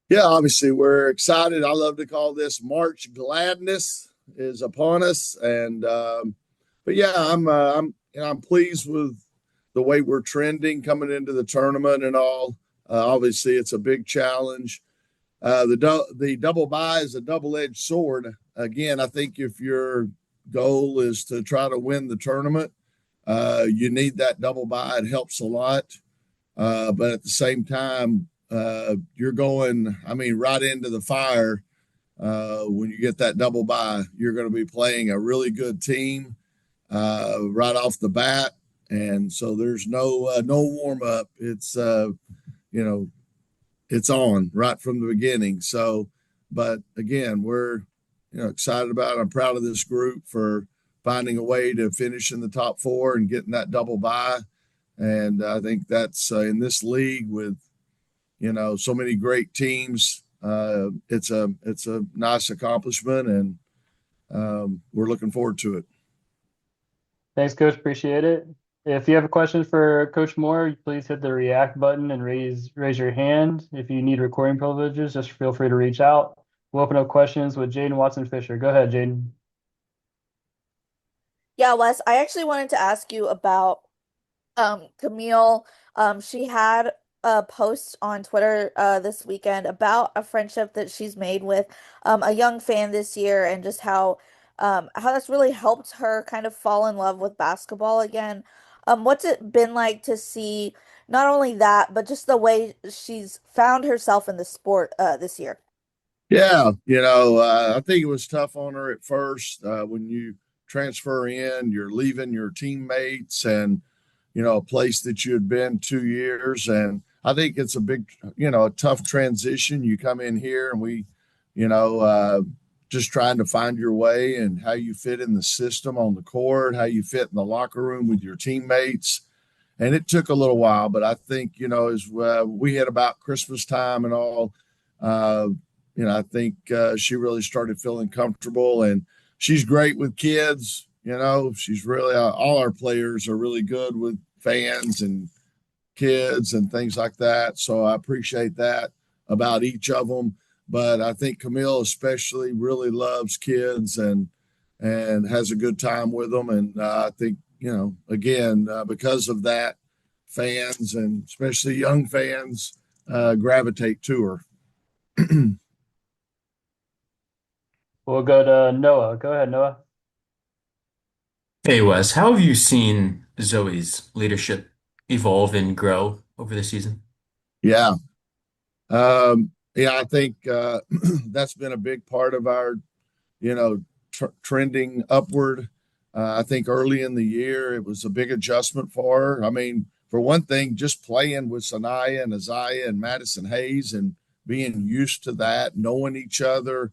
Yeah, obviously we're excited. I love to call this March Gladness is upon us, and but yeah, I'm pleased with the way we're trending coming into the tournament and all. Obviously, it's a big challenge. The double bye is a double-edged sword. Again, I think if your goal is to try to win the tournament, you need that double bye. It helps a lot. But at the same time, you're going, I mean, right into the fire. When you get that double bye, you're going to be playing a really good team right off the bat. And so there's no warm up. You know, it's on right from the beginning. So, but again, we're excited about it. I'm proud of this group for finding a way to finish in the top four and getting that double bye. And I think that's in this league with so many great teams. It's a nice accomplishment, and we're looking forward to it. Thanks, Coach. Appreciate it. If you have a question for Coach Moore, please hit the react button and raise your hand. If you need recording privileges, just feel free to reach out. We'll open up questions with Jaden Watson Fisher. Go ahead, Jaden. Yeah, Wes, I actually wanted to ask you about Camille. She had a post on Twitter this weekend about a friendship that she's made with a young fan this year and just how that's really helped her kind of fall in love with basketball again. What's it been like to see not only that, but just the way she's found herself in the sport this year? Yeah, I think it was tough on her at first when you transfer in, you're leaving your teammates and a place that you had been 2 years. And I think it's a big, a tough transition. You come in here and we, you know, uh, just trying to find your way and how you fit in the system on the court, how you fit in the locker room with your teammates. And it took a little while, but I think, as we hit about Christmas time and all, uh, I think she really started feeling comfortable, and she's great with kids. She's really, all our players are really good with fans and kids and things like that. So I appreciate that about each of them. But I think Camille especially really loves kids and has a good time with them. And I think again because of that, fans and especially young fans gravitate to her. We'll go to Noah. Go ahead, Noah. Hey Wes, how have you seen Zoe's leadership evolve and grow over the season? Yeah, yeah, I think that's been a big part of our trending upward. I think early in the year it was a big adjustment for her. I mean, for one thing, just playing with Sanaya and Isaiah and Madison Hayes and being used to that, knowing each other,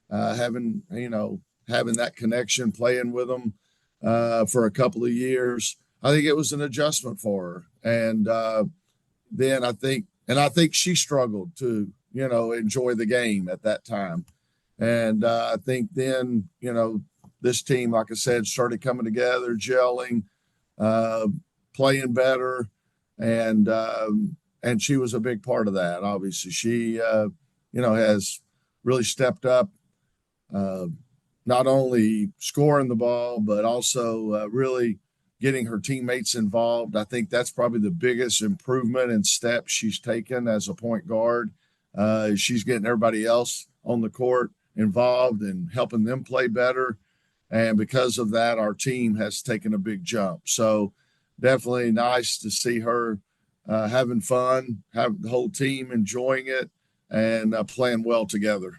having that connection, playing with them for a couple of years. I think it was an adjustment for her, and then I think she struggled to enjoy the game at that time. And I think then, this team, like I said, started coming together, gelling, uh, playing better, and she was a big part of that. Obviously, she has really stepped up, uh, not only scoring the ball but also really getting her teammates involved. I think that's probably the biggest improvement and step she's taken as a point guard. She's getting everybody else on the court involved and helping them play better. And because of that, our team has taken a big jump. So definitely nice to see her having fun, have the whole team enjoying it, and playing well together.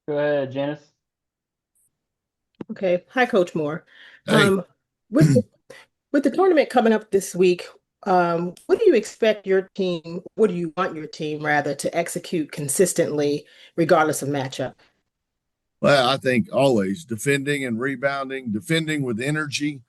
Go ahead, Janice. Okay. Hi, Coach Moore. Hey, With with the tournament coming up this week, what do you expect your team, what do you want your team rather to execute consistently, regardless of matchup? well, I think always defending and rebounding, defending with energy,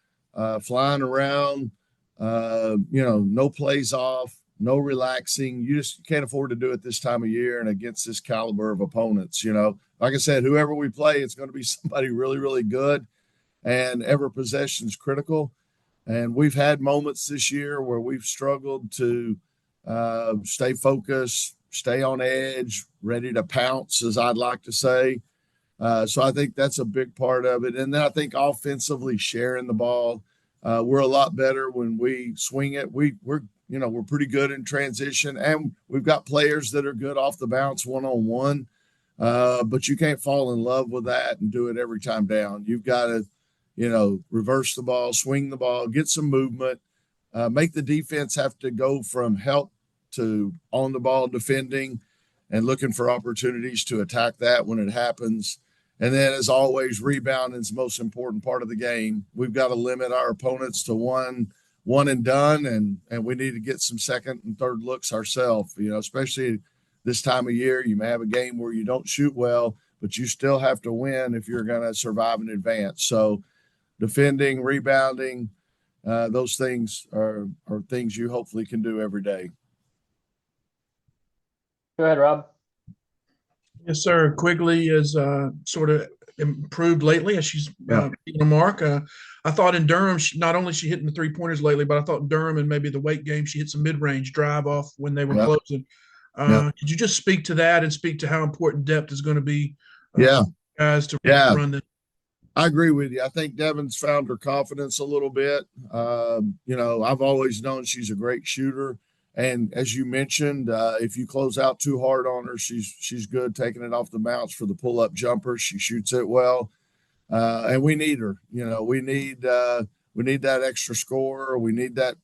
flying around, no plays off, no relaxing. You just can't afford to do it this time of year and against this caliber of opponents. Like I said, whoever we play, it's going to be somebody really, really good, and every possession is critical. And we've had moments this year where we've struggled to stay focused, stay on edge, ready to pounce, as I'd like to say. So I think that's a big part of it. And then I think offensively sharing the ball, we're a lot better when we swing it. We're pretty good in transition, and we've got players that are good off the bounce one-on-one. But you can't fall in love with that and do it every time down. You've got to, reverse the ball, swing the ball, get some movement, make the defense have to go from help to on the ball defending and looking for opportunities to attack that when it happens. And then, as always, rebounding is the most important part of the game. We've got to limit our opponents to one and done, and we need to get some second and third looks ourselves. Especially this time of year, you may have a game where you don't shoot well, but you still have to win if you're going to survive and advance. So, defending, rebounding, those things are things you hopefully can do every day. Go ahead, Rob. Yes, sir. Quigley has sort of improved lately as she's hitting a mark. I thought in Durham, not only she hitting the 3-pointers lately, but I thought in Durham and maybe the weight game, she hit some mid-range drive off when they were closing. Could you just speak to that and speak to how important depth is going to be guys to run this? I agree with you. I think Devin's found her confidence a little bit. I've always known she's a great shooter. And as you mentioned, if you close out too hard on her, she's good taking it off the bounce for the pull-up jumper. She shoots it well, and we need her. We need that extra score. We need that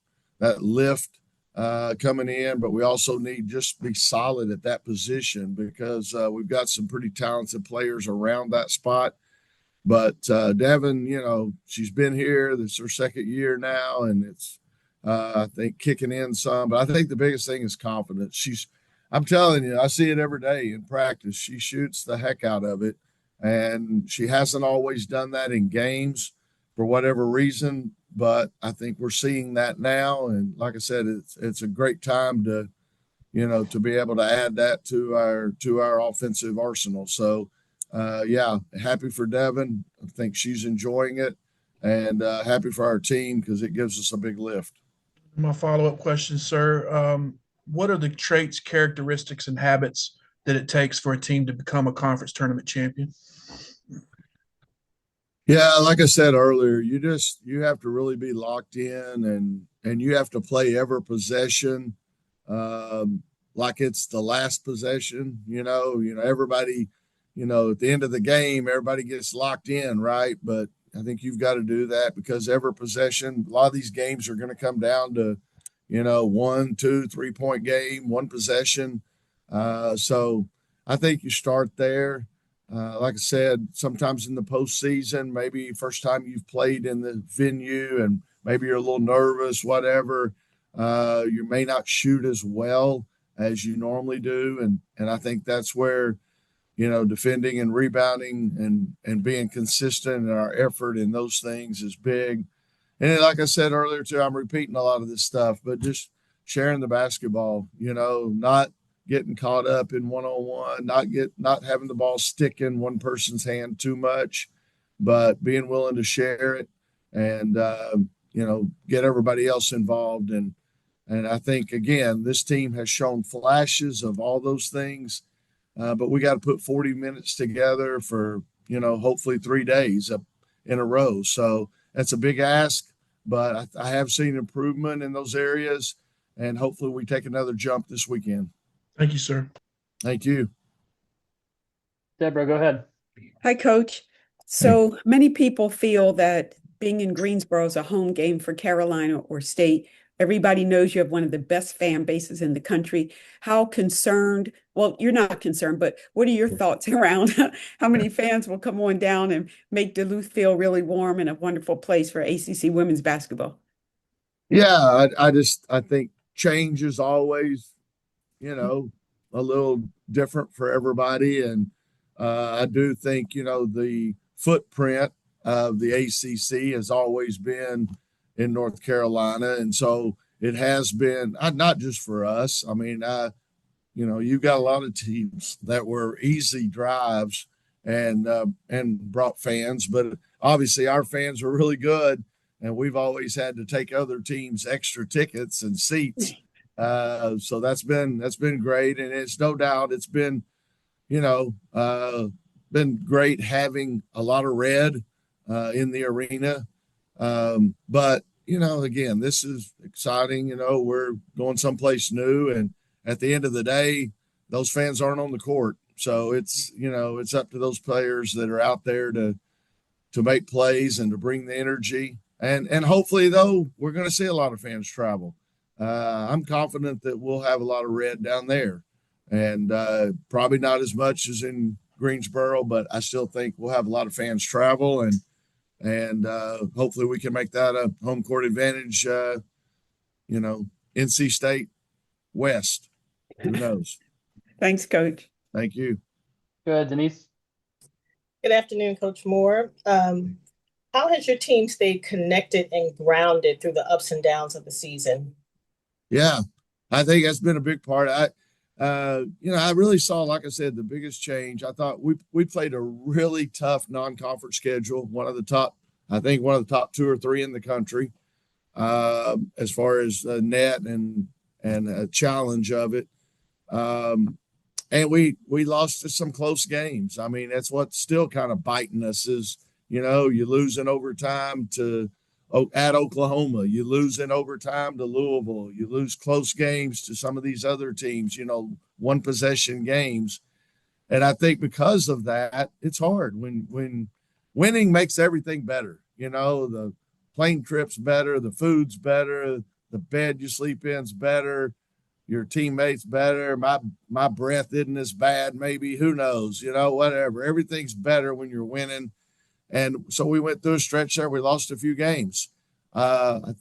lift coming in, but we also need just be solid at that position because we've got some pretty talented players around that spot. But Devin, she's been here. This is her second year now, and it's I think kicking in some, but I think the biggest thing is confidence. I'm telling you, I see it every day in practice. She shoots the heck out of it, and she hasn't always done that in games for whatever reason, but I think we're seeing that now. And like I said, it's a great time to be able to add that to our offensive arsenal. So, happy for Devin. I think she's enjoying it, and happy for our team because it gives us a big lift. My follow-up question, sir. What are the traits, characteristics, and habits that it takes for a team to become a conference tournament champion? Yeah, like I said earlier, you have to really be locked in and you have to play every possession like it's the last possession. Everybody, at the end of the game, everybody gets locked in, right? But I think you've got to do that because every possession, a lot of these games are going to come down to, 1, 2, 3-point game, one possession. So I think you start there. Like I said, sometimes in the postseason, maybe first time you've played in the venue and maybe you're a little nervous, whatever. You may not shoot as well as you normally do. And I think that's where, defending and rebounding and being consistent in our effort in those things is big. And then, like I said earlier too, I'm repeating a lot of this stuff, but just sharing the basketball, not getting caught up in one-on-one, not having the ball stick in one person's hand too much, but being willing to share it and, get everybody else involved. And I think, again, this team has shown flashes of all those things. But we got to put 40 minutes together for, hopefully 3 days up in a row. So that's a big ask, but I have seen improvement in those areas, and hopefully we take another jump this weekend. Thank you, sir. Thank you. Deborah, go ahead. Hi, Coach. So many people feel that being in Greensboro is a home game for Carolina or State. Everybody knows you have one of the best fan bases in the country. How concerned, well, you're not concerned, but what are your thoughts around how many fans will come on down and make Duluth feel really warm and a wonderful place for ACC women's basketball? Yeah, I think change is always, a little different for everybody. And I do think, the footprint of the ACC has always been in North Carolina. And so it has been not just for us. I mean, you've got a lot of teams that were easy drives and brought fans, but obviously our fans were really good. And we've always had to take other teams extra tickets and seats So that's been great, and it's no doubt it's been, you know, been great having a lot of red in the arena. But you know, again, this is exciting. You know, we're going someplace new, and at the end of the day, those fans aren't on the court, so it's, you know, it's up to those players that are out there to make plays and to bring the energy. And hopefully, though, we're going to see a lot of fans travel. I'm confident that we'll have a lot of red down there, and probably not as much as in Greensboro, but I still think we'll have a lot of fans travel, and hopefully we can make that a home court advantage. You know, NC State West. Who knows? Thanks, Coach. Thank you. Go ahead, Denise. Good afternoon, Coach Moore. How has your team stayed connected and grounded through the ups and downs of the season? Yeah, I think that's been a big part. You know, I really saw, like I said, the biggest change. I thought we played a really tough non-conference schedule, I think one of the top 2 or 3 in the country, as far as net and a challenge of it. And we lost to some close games. I mean, that's what's still kind of biting us is, you know, you lose in overtime at Oklahoma, you lose in overtime to Louisville, you lose close games to some of these other teams, you know, 1 possession games. And I think because of that, it's hard when winning makes everything better. You know, the plane trip's better, the food's better, the bed you sleep in's better, your teammates better. My breath isn't as bad, maybe, who knows, you know, whatever. Everything's better when you're winning. And so we went through a stretch there. We lost a few games. I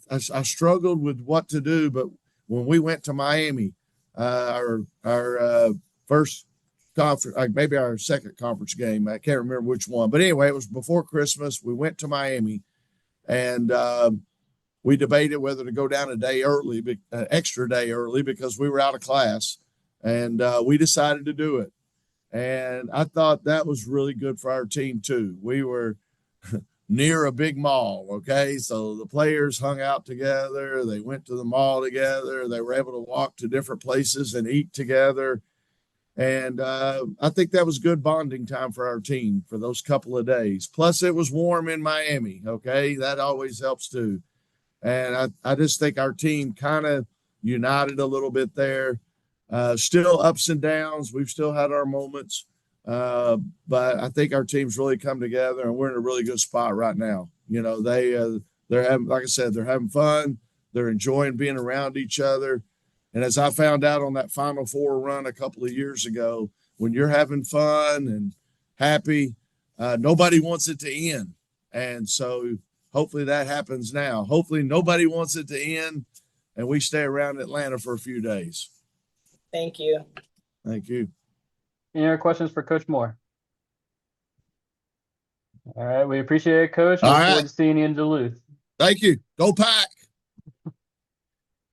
struggled with what to do, but when we went to Miami, our first conference, maybe our second conference game, I can't remember which one, but anyway, it was before Christmas. We went to Miami, and we debated whether to go down a day early, extra day early, because we were out of class, and we decided to do it. And I thought that was really good for our team too. We were near a big mall. Okay. So the players hung out together. They went to the mall together. They were able to walk to different places and eat together. And I think that was good bonding time for our team for those couple of days. Plus it was warm in Miami. Okay. That always helps too. And I just think our team kind of united a little bit there. Still ups and downs. We've still had our moments. But I think our team's really come together, and we're in a really good spot right now. You know, they're having, like I said, they're having fun. They're enjoying being around each other. And as I found out on that Final Four run a couple of years ago, when you're having fun and happy, nobody wants it to end. And so hopefully that happens now. Hopefully nobody wants it to end, and we stay around Atlanta for a few days. Thank you. Thank you. Any other questions for Coach Moore? All right, we appreciate it, Coach. All Look right. forward to seeing you in Duluth. Thank you. Go Pack.